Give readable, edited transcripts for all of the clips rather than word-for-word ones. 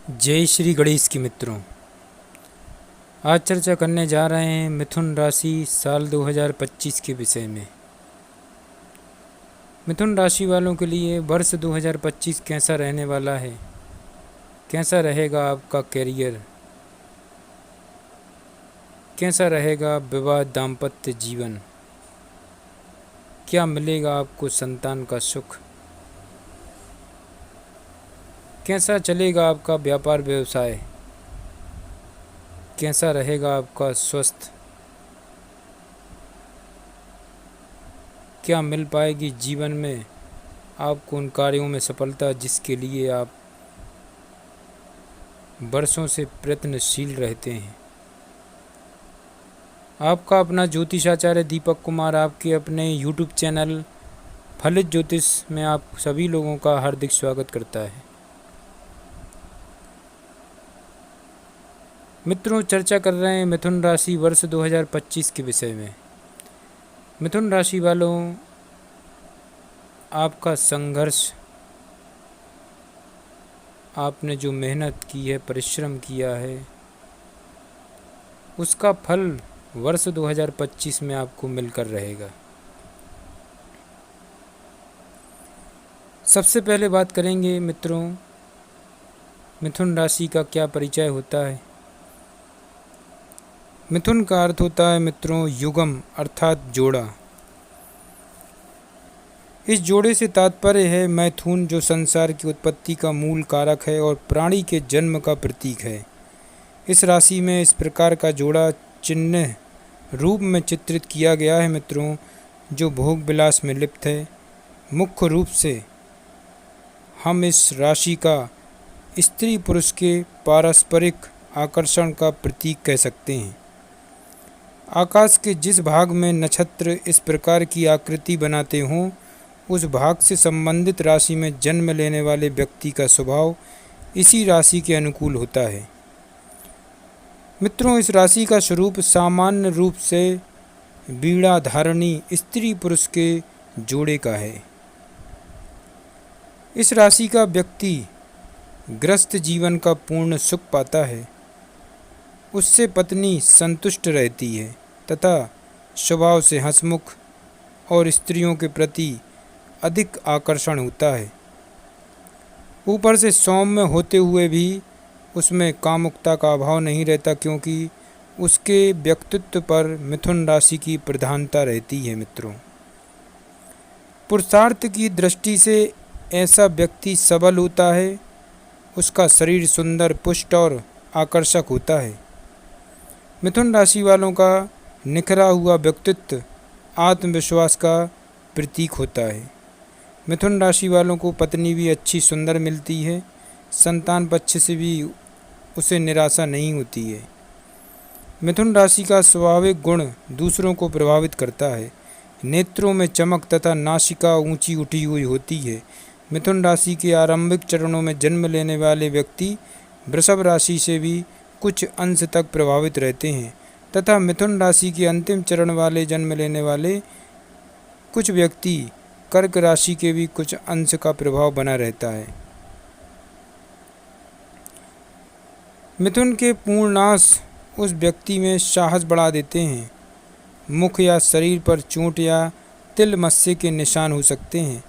जय श्री गणेश की मित्रों। आज चर्चा करने जा रहे हैं मिथुन राशि साल 2025 के विषय में। मिथुन राशि वालों के लिए वर्ष 2025 कैसा रहने वाला है, कैसा रहेगा आपका करियर, कैसा रहेगा विवाह दाम्पत्य जीवन, क्या मिलेगा आपको संतान का सुख, कैसा चलेगा आपका व्यापार व्यवसाय, कैसा रहेगा आपका स्वास्थ्य, क्या मिल पाएगी जीवन में आपको उन कार्यों में सफलता जिसके लिए आप वर्षों से प्रयत्नशील रहते हैं। आपका अपना ज्योतिषाचार्य दीपक कुमार आपके अपने YouTube चैनल फलित ज्योतिष में आप सभी लोगों का हार्दिक स्वागत करता है। मित्रों, चर्चा कर रहे हैं मिथुन राशि वर्ष 2025 के विषय में। मिथुन राशि वालों, आपका संघर्ष, आपने जो मेहनत की है, परिश्रम किया है, उसका फल वर्ष 2025 में आपको मिलकर रहेगा। सबसे पहले बात करेंगे मित्रों, मिथुन राशि का क्या परिचय होता है। मिथुन का अर्थ होता है मित्रों युगम, अर्थात जोड़ा। इस जोड़े से तात्पर्य है मैथुन, जो संसार की उत्पत्ति का मूल कारक है और प्राणी के जन्म का प्रतीक है। इस राशि में इस प्रकार का जोड़ा चिन्ह रूप में चित्रित किया गया है मित्रों, जो भोग विलास में लिप्त है। मुख्य रूप से हम इस राशि का स्त्री पुरुष के पारस्परिक आकर्षण का प्रतीक कह सकते हैं। आकाश के जिस भाग में नक्षत्र इस प्रकार की आकृति बनाते हों, उस भाग से संबंधित राशि में जन्म लेने वाले व्यक्ति का स्वभाव इसी राशि के अनुकूल होता है। मित्रों, इस राशि का स्वरूप सामान्य रूप से वीणा धारणी स्त्री पुरुष के जोड़े का है। इस राशि का व्यक्ति ग्रस्त जीवन का पूर्ण सुख पाता है। उससे पत्नी संतुष्ट रहती है तथा स्वभाव से हंसमुख और स्त्रियों के प्रति अधिक आकर्षण होता है। ऊपर से सौम्य होते हुए भी उसमें कामुकता का अभाव नहीं रहता, क्योंकि उसके व्यक्तित्व पर मिथुन राशि की प्रधानता रहती है। मित्रों, पुरुषार्थ की दृष्टि से ऐसा व्यक्ति सबल होता है। उसका शरीर सुंदर, पुष्ट और आकर्षक होता है। मिथुन राशि वालों का निखरा हुआ व्यक्तित्व आत्मविश्वास का प्रतीक होता है। मिथुन राशि वालों को पत्नी भी अच्छी सुंदर मिलती है। संतान पक्ष से भी उसे निराशा नहीं होती है। मिथुन राशि का स्वाभाविक गुण दूसरों को प्रभावित करता है। नेत्रों में चमक तथा नासिका ऊंची उठी हुई होती है। मिथुन राशि के आरंभिक चरणों में जन्म लेने वाले व्यक्ति वृषभ राशि से भी कुछ अंश तक प्रभावित रहते हैं तथा मिथुन राशि के अंतिम चरण वाले जन्म लेने वाले कुछ व्यक्ति कर्क राशि के भी कुछ अंश का प्रभाव बना रहता है। मिथुन के पूर्णांश उस व्यक्ति में साहस बढ़ा देते हैं। मुख या शरीर पर चोट या तिल मस्से के निशान हो सकते हैं।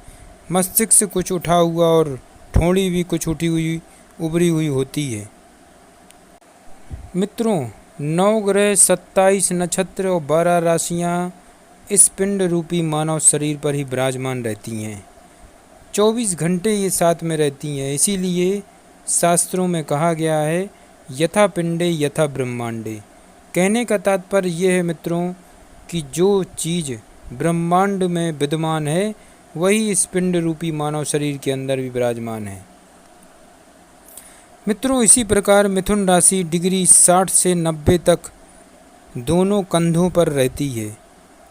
मस्तिष्क कुछ उठा हुआ और ठोड़ी भी कुछ उठी हुई उभरी हुई होती है। मित्रों, 9 ग्रह, 27 नक्षत्र और 12 राशियां इस पिंड रूपी मानव शरीर पर ही विराजमान रहती हैं। 24 घंटे ये साथ में रहती हैं। इसीलिए शास्त्रों में कहा गया है यथा पिंडे यथा ब्रह्मांडे। कहने का तात्पर्य यह है मित्रों कि जो चीज़ ब्रह्मांड में विद्यमान है वही इस पिंड रूपी मानव शरीर के अंदर भी विराजमान है। मित्रों, इसी प्रकार मिथुन राशि डिग्री 60 से 90 तक दोनों कंधों पर रहती है।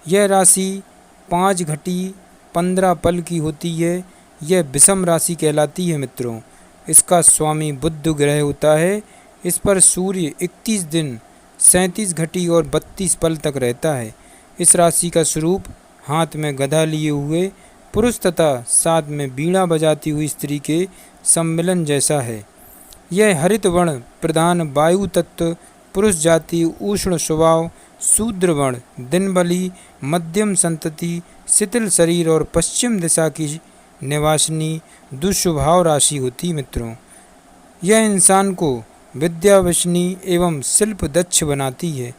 यह राशि 5 घटी 15 पल की होती है। यह विषम राशि कहलाती है। मित्रों, इसका स्वामी बुध ग्रह होता है। इस पर सूर्य 31 दिन 37 घटी और 32 पल तक रहता है। इस राशि का स्वरूप हाथ में गदा लिए हुए पुरुष तथा साथ में बीड़ा बजाती हुई स्त्री के सम्मिलन जैसा है। यह हरित वर्ण प्रधान वायु तत्व, पुरुष जाति, उष्ण स्वभाव, शूद्र वर्ण, दिनबली, मध्यम संतति, शिथिल शरीर और पश्चिम दिशा की निवासिनी दुस्वभाव राशि होती। मित्रों, यह इंसान को विद्याविषनी एवं शिल्प दक्ष बनाती है।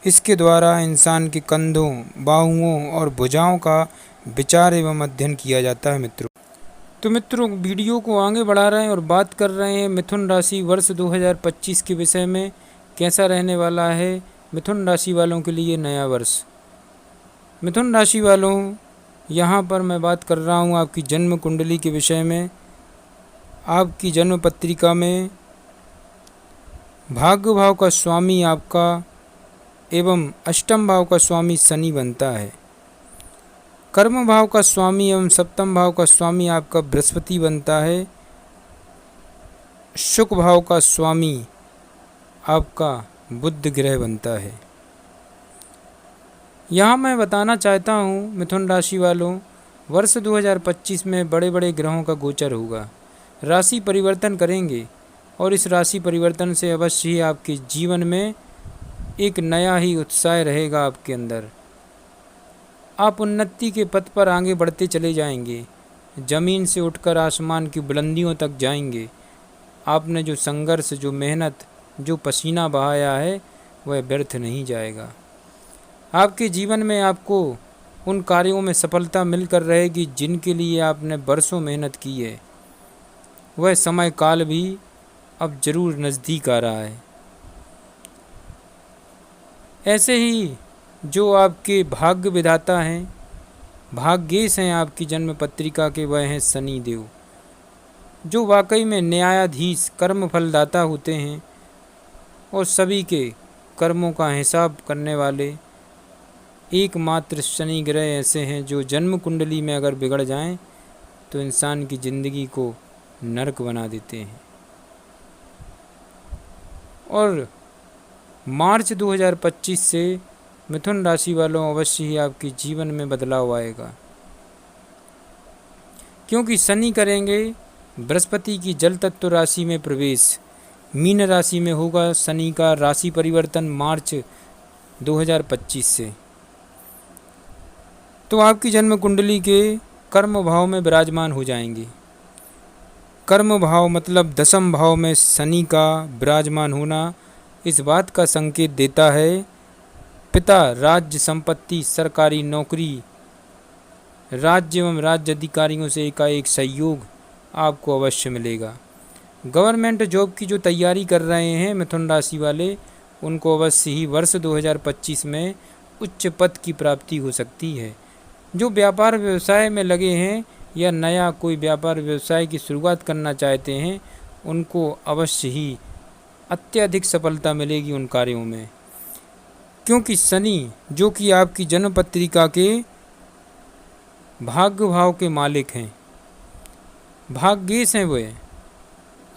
इसके द्वारा इंसान के कंधों, बाहुओं और भुजाओं का विचार एवं अध्ययन किया जाता है। मित्रों वीडियो को आगे बढ़ा रहे हैं और बात कर रहे हैं मिथुन राशि वर्ष 2025 के विषय में, कैसा रहने वाला है मिथुन राशि वालों के लिए नया वर्ष। मिथुन राशि वालों, यहाँ पर मैं बात कर रहा हूँ आपकी जन्म कुंडली के विषय में। आपकी जन्म पत्रिका में भाग्य भाव का स्वामी आपका एवं अष्टम भाव का स्वामी शनि बनता है। कर्म भाव का स्वामी एवं सप्तम भाव का स्वामी आपका बृहस्पति बनता है। शुक्र भाव का स्वामी आपका बुध ग्रह बनता है। यहाँ मैं बताना चाहता हूँ मिथुन राशि वालों, वर्ष 2025 में बड़े बड़े ग्रहों का गोचर होगा, राशि परिवर्तन करेंगे और इस राशि परिवर्तन से अवश्य ही आपके जीवन में एक नया ही उत्साह रहेगा आपके अंदर। आप उन्नति के पथ पर आगे बढ़ते चले जाएंगे, ज़मीन से उठकर आसमान की बुलंदियों तक जाएंगे। आपने जो संघर्ष, जो मेहनत, जो पसीना बहाया है वह व्यर्थ नहीं जाएगा। आपके जीवन में आपको उन कार्यों में सफलता मिलकर रहेगी जिनके लिए आपने बरसों मेहनत की है। वह समय काल भी अब जरूर नज़दीक आ रहा है। ऐसे ही जो आपके भाग्य विधाता हैं, भाग्येश हैं आपकी जन्म पत्रिका के, वह हैं शनि देव, जो वाकई में न्यायाधीश, कर्म फलदाता होते हैं और सभी के कर्मों का हिसाब करने वाले एकमात्र शनि ग्रह ऐसे हैं जो जन्म कुंडली में अगर बिगड़ जाएं तो इंसान की ज़िंदगी को नरक बना देते हैं। और मार्च 2025 से मिथुन राशि वालों अवश्य ही आपके जीवन में बदलाव आएगा, क्योंकि शनि करेंगे बृहस्पति की जल तत्व राशि में प्रवेश। मीन राशि में होगा शनि का राशि परिवर्तन मार्च 2025 से। तो आपकी जन्म कुंडली के कर्म भाव में विराजमान हो जाएंगे। कर्म भाव मतलब दसम भाव में शनि का विराजमान होना इस बात का संकेत देता है पिता, राज्य संपत्ति, सरकारी नौकरी, राज्य एवं राज्य अधिकारियों से एकाएक सहयोग आपको अवश्य मिलेगा। गवर्नमेंट जॉब की जो तैयारी कर रहे हैं मिथुन राशि वाले, उनको अवश्य ही वर्ष 2025 में उच्च पद की प्राप्ति हो सकती है। जो व्यापार व्यवसाय में लगे हैं या नया कोई व्यापार व्यवसाय की शुरुआत करना चाहते हैं, उनको अवश्य ही अत्यधिक सफलता मिलेगी उन कार्यों में, क्योंकि शनि जो कि आपकी जन्म पत्रिका के भाग्य भाव के मालिक हैं, भाग्येश हैं वे।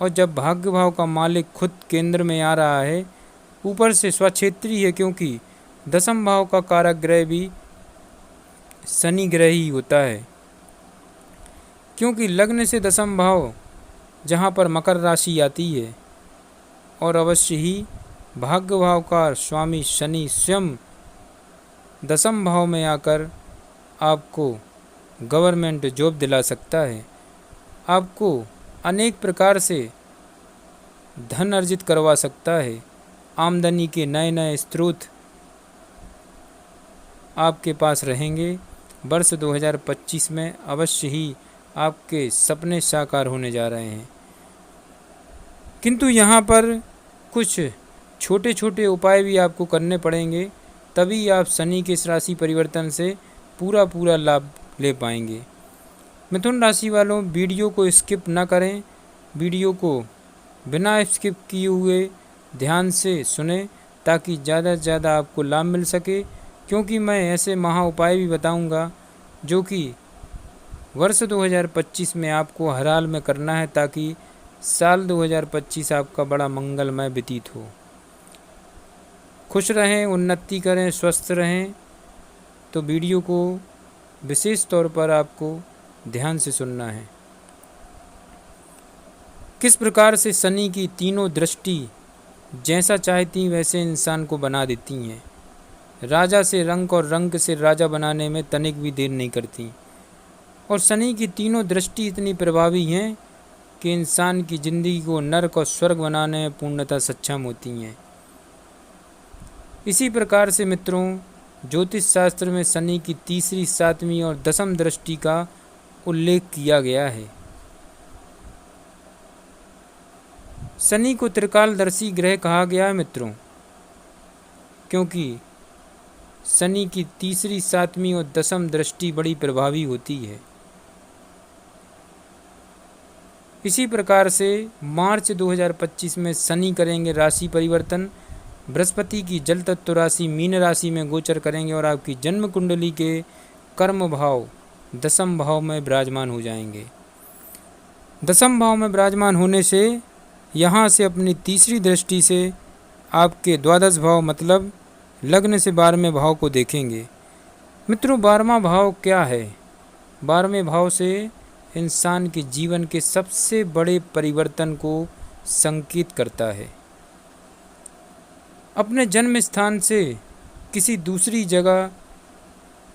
और जब भाग्य भाव का मालिक खुद केंद्र में आ रहा है, ऊपर से स्वक्षेत्री है, क्योंकि दसम भाव का कारक ग्रह भी शनि ग्रह ही होता है, क्योंकि लग्न से दसम भाव जहाँ पर मकर राशि आती है, और अवश्य ही भाग्य भाव का स्वामी शनि स्वयं दसम भाव में आकर आपको गवर्नमेंट जॉब दिला सकता है, आपको अनेक प्रकार से धन अर्जित करवा सकता है। आमदनी के नए नए स्रोत आपके पास रहेंगे। वर्ष 2025 में अवश्य ही आपके सपने साकार होने जा रहे हैं। किंतु यहाँ पर कुछ छोटे छोटे उपाय भी आपको करने पड़ेंगे, तभी आप शनि के इस राशि परिवर्तन से पूरा लाभ ले पाएंगे। मिथुन राशि वालों, वीडियो को स्किप ना करें, वीडियो को बिना स्किप किए हुए ध्यान से सुने, ताकि ज़्यादा से ज़्यादा आपको लाभ मिल सके। क्योंकि मैं ऐसे महा उपाय भी बताऊंगा जो कि वर्ष 2025 में आपको हर हाल में करना है, ताकि साल 2025 आपका बड़ा मंगलमय व्यतीत हो। खुश रहें, उन्नति करें, स्वस्थ रहें। तो वीडियो को विशेष तौर पर आपको ध्यान से सुनना है। किस प्रकार से शनि की तीनों दृष्टि जैसा चाहती वैसे इंसान को बना देती हैं। राजा से रंक और रंक से राजा बनाने में तनिक भी देर नहीं करती। और शनि की तीनों दृष्टि इतनी प्रभावी हैं कि इंसान की ज़िंदगी को नरक और स्वर्ग बनाने में पूर्णतः सक्षम होती हैं। इसी प्रकार से मित्रों, ज्योतिष शास्त्र में शनि की तीसरी, सातवीं और दसम दृष्टि का उल्लेख किया गया है। शनि को त्रिकालदर्शी ग्रह कहा गया है मित्रों, क्योंकि शनि की तीसरी, सातवीं और दसम दृष्टि बड़ी प्रभावी होती है। इसी प्रकार से मार्च 2025 में शनि करेंगे राशि परिवर्तन। बृहस्पति की जल तत्व राशि मीन राशि में गोचर करेंगे और आपकी जन्म कुंडली के कर्म भाव दसम भाव में विराजमान हो जाएंगे। दसम भाव में विराजमान होने से यहाँ से अपनी तीसरी दृष्टि से आपके द्वादश भाव मतलब लग्न से 12वें भाव को देखेंगे। मित्रों, 12वां भाव क्या है? 12वें भाव से इंसान के जीवन के सबसे बड़े परिवर्तन को संकेत करता है। अपने जन्म स्थान से किसी दूसरी जगह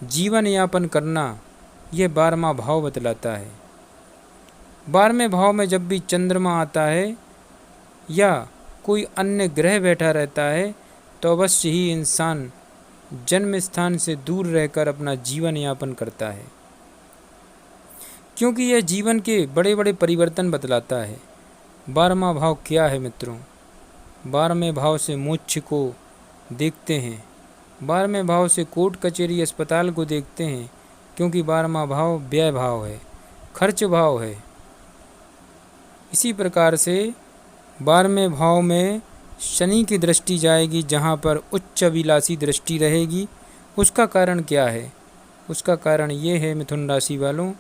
जीवन यापन करना, यह 12वां भाव बतलाता है। 12वें भाव में जब भी चंद्रमा आता है या कोई अन्य ग्रह बैठा रहता है तो अवश्य ही इंसान जन्म स्थान से दूर रहकर अपना जीवन यापन करता है, क्योंकि यह जीवन के बड़े बड़े परिवर्तन बतलाता है। 12वां भाव क्या है मित्रों? 12वें भाव से मोक्ष को देखते हैं, 12वें भाव से कोर्ट कचहरी अस्पताल को देखते हैं, क्योंकि 12वां भाव व्यय भाव है, खर्च भाव है। इसी प्रकार से 12वें भाव में शनि की दृष्टि जाएगी, जहाँ पर उच्च अभिलाषी दृष्टि रहेगी। उसका कारण क्या है? उसका कारण ये है मिथुन राशि वालों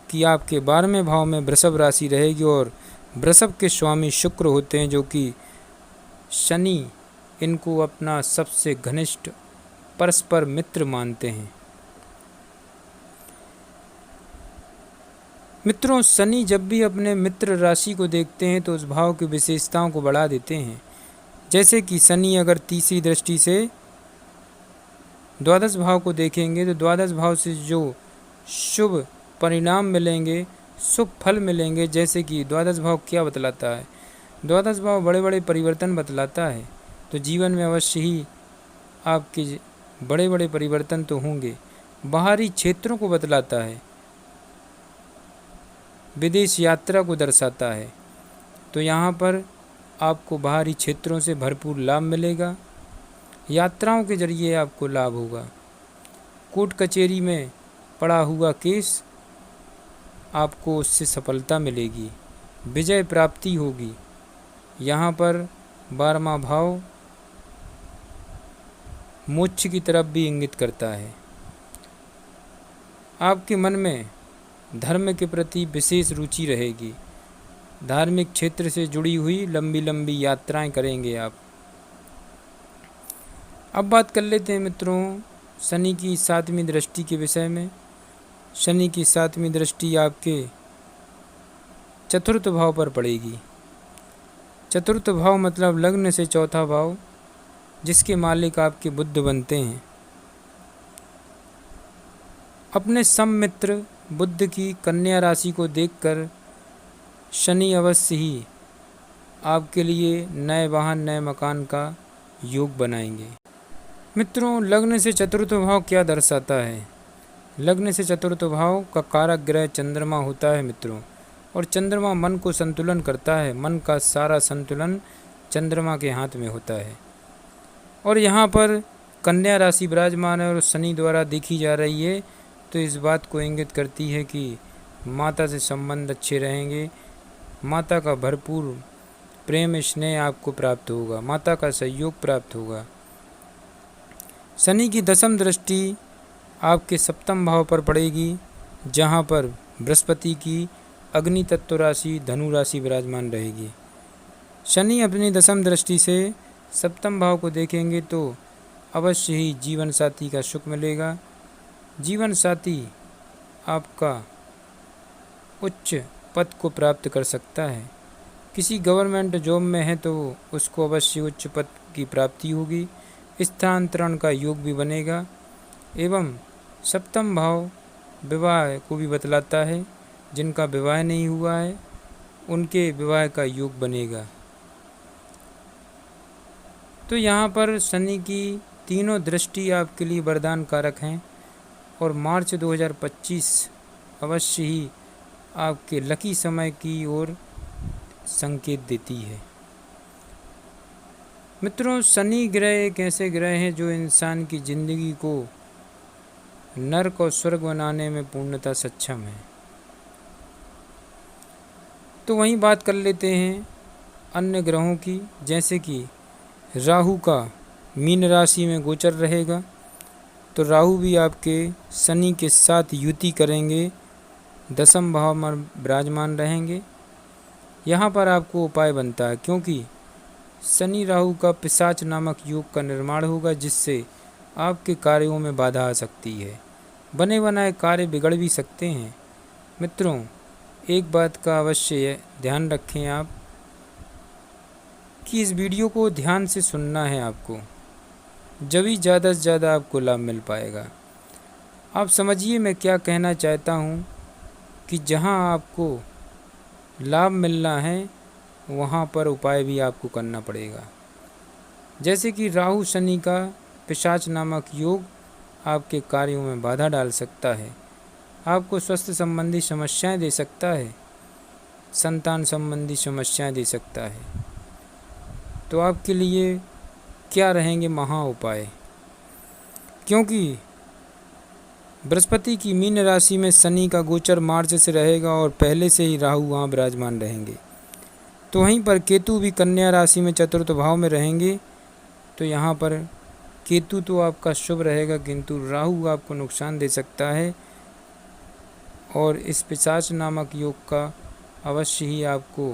कि आपके 12वें भाव में वृषभ राशि रहेगी और वृषभ के स्वामी शुक्र होते हैं, जो कि शनि इनको अपना सबसे घनिष्ठ परस्पर मित्र मानते हैं। मित्रों, शनि जब भी अपने मित्र राशि को देखते हैं तो उस भाव की विशेषताओं को बढ़ा देते हैं। जैसे कि शनि अगर तीसरी दृष्टि से द्वादश भाव को देखेंगे तो द्वादश भाव से जो शुभ परिणाम मिलेंगे, शुभ फल मिलेंगे। जैसे कि द्वादश भाव क्या बतलाता है? द्वादश भाव बड़े बड़े परिवर्तन बतलाता है। तो जीवन में अवश्य ही आपके बड़े बड़े परिवर्तन तो होंगे। बाहरी क्षेत्रों को बतलाता है, विदेश यात्रा को दर्शाता है। तो यहाँ पर आपको बाहरी क्षेत्रों से भरपूर लाभ मिलेगा, यात्राओं के जरिए आपको लाभ होगा। कोर्ट कचहरी में पड़ा हुआ केस, आपको उससे सफलता मिलेगी, विजय प्राप्ति होगी। यहाँ पर 12वां भाव मोक्ष की तरफ भी इंगित करता है। आपके मन में धर्म के प्रति विशेष रुचि रहेगी, धार्मिक क्षेत्र से जुड़ी हुई लंबी लंबी यात्राएं करेंगे आप। अब बात कर लेते हैं मित्रों शनि की 7वीं दृष्टि के विषय में। शनि की 7वीं दृष्टि आपके चतुर्थ भाव पर पड़ेगी। चतुर्थ भाव मतलब लग्न से चौथा भाव, जिसके मालिक आपके बुध बनते हैं। अपने सममित्र बुध की कन्या राशि को देखकर शनि अवश्य ही आपके लिए नए वाहन, नए मकान का योग बनाएंगे। मित्रों, लग्न से चतुर्थ भाव क्या दर्शाता है? लग्न से चतुर्थ भाव का कारक ग्रह चंद्रमा होता है मित्रों, और चंद्रमा मन को संतुलन करता है। मन का सारा संतुलन चंद्रमा के हाथ में होता है। और यहाँ पर कन्या राशि विराजमान है और शनि द्वारा देखी जा रही है, तो इस बात को इंगित करती है कि माता से संबंध अच्छे रहेंगे, माता का भरपूर प्रेम स्नेह आपको प्राप्त होगा, माता का सहयोग प्राप्त होगा। शनि की 10वीं दृष्टि आपके 7वें भाव पर पड़ेगी, जहाँ पर बृहस्पति की अग्नि तत्व राशि धनु राशि विराजमान रहेगी। शनि अपनी 10वीं दृष्टि से 7वें भाव को देखेंगे तो अवश्य ही जीवन साथी का सुख मिलेगा। जीवन साथी आपका उच्च पद को प्राप्त कर सकता है। किसी गवर्नमेंट जॉब में है तो उसको अवश्य उच्च पद की प्राप्ति होगी, स्थानांतरण का योग भी बनेगा। एवं सप्तम भाव विवाह को भी बतलाता है, जिनका विवाह नहीं हुआ है उनके विवाह का योग बनेगा। तो यहाँ पर शनि की तीनों दृष्टि आपके लिए वरदान कारक हैं और मार्च 2025 अवश्य ही आपके लकी समय की ओर संकेत देती है। मित्रों, शनि ग्रह एक ऐसे ग्रह हैं जो इंसान की जिंदगी को नरक और स्वर्ग बनाने में पूर्णतः सक्षम है। तो वहीं बात कर लेते हैं अन्य ग्रहों की, जैसे कि राहु का मीन राशि में गोचर रहेगा। तो राहु भी आपके शनि के साथ युति करेंगे, दसम भाव में विराजमान रहेंगे। यहाँ पर आपको उपाय बनता है, क्योंकि शनि राहु का पिशाच नामक योग का निर्माण होगा, जिससे आपके कार्यों में बाधा आ सकती है, बने बनाए कार्य बिगड़ भी सकते हैं। मित्रों, एक बात का अवश्य ध्यान रखें आप कि इस वीडियो को ध्यान से सुनना है आपको, जब ही ज़्यादा से ज़्यादा आपको लाभ मिल पाएगा। आप समझिए मैं क्या कहना चाहता हूँ कि जहाँ आपको लाभ मिलना है वहाँ पर उपाय भी आपको करना पड़ेगा। जैसे कि राहु शनि का पिशाच नामक योग आपके कार्यों में बाधा डाल सकता है, आपको स्वास्थ्य संबंधी समस्याएं दे सकता है, संतान संबंधी समस्याएं दे सकता है। तो आपके लिए क्या रहेंगे महा उपाय, क्योंकि बृहस्पति की मीन राशि में शनि का गोचर मार्च से रहेगा और पहले से ही राहु वहाँ विराजमान रहेंगे। तो वहीं पर केतु भी कन्या राशि में चतुर्थ भाव में रहेंगे। तो यहाँ पर केतु तो आपका शुभ रहेगा, किंतु राहु आपको नुकसान दे सकता है और इस पिशाच नामक योग का अवश्य ही आपको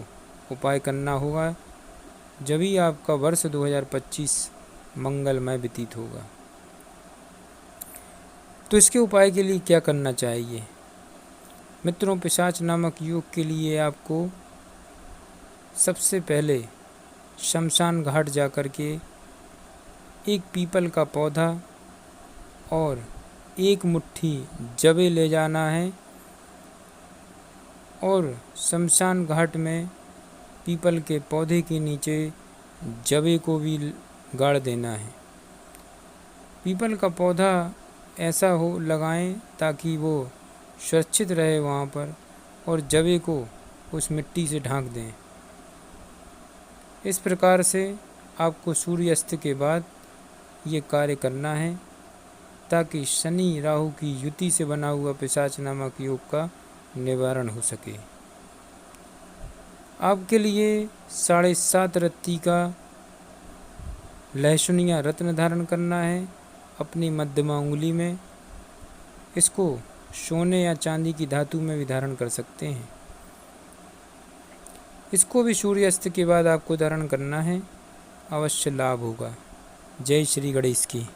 उपाय करना होगा, जब ही आपका वर्ष 2025 मंगलमय व्यतीत होगा। तो इसके उपाय के लिए क्या करना चाहिए? मित्रों, पिशाच नामक योग के लिए आपको सबसे पहले शमशान घाट जा कर के एक पीपल का पौधा और एक मुट्ठी जवे ले जाना है और शमशान घाट में पीपल के पौधे के नीचे जवे को भी गाड़ देना है। पीपल का पौधा ऐसा हो लगाएं ताकि वो सुरक्षित रहे वहाँ पर, और जवे को उस मिट्टी से ढांक दें। इस प्रकार से आपको सूर्यास्त के बाद ये कार्य करना है, ताकि शनि राहु की युति से बना हुआ पिशाच नामक योग का निवारण हो सके। आपके लिए 7.5 रत्ती का लहसुन या रत्न धारण करना है अपनी मध्यमा उंगली में। इसको सोने या चांदी की धातु में भी धारण कर सकते हैं। इसको भी सूर्यास्त के बाद आपको धारण करना है, अवश्य लाभ होगा। जय श्री गणेश की।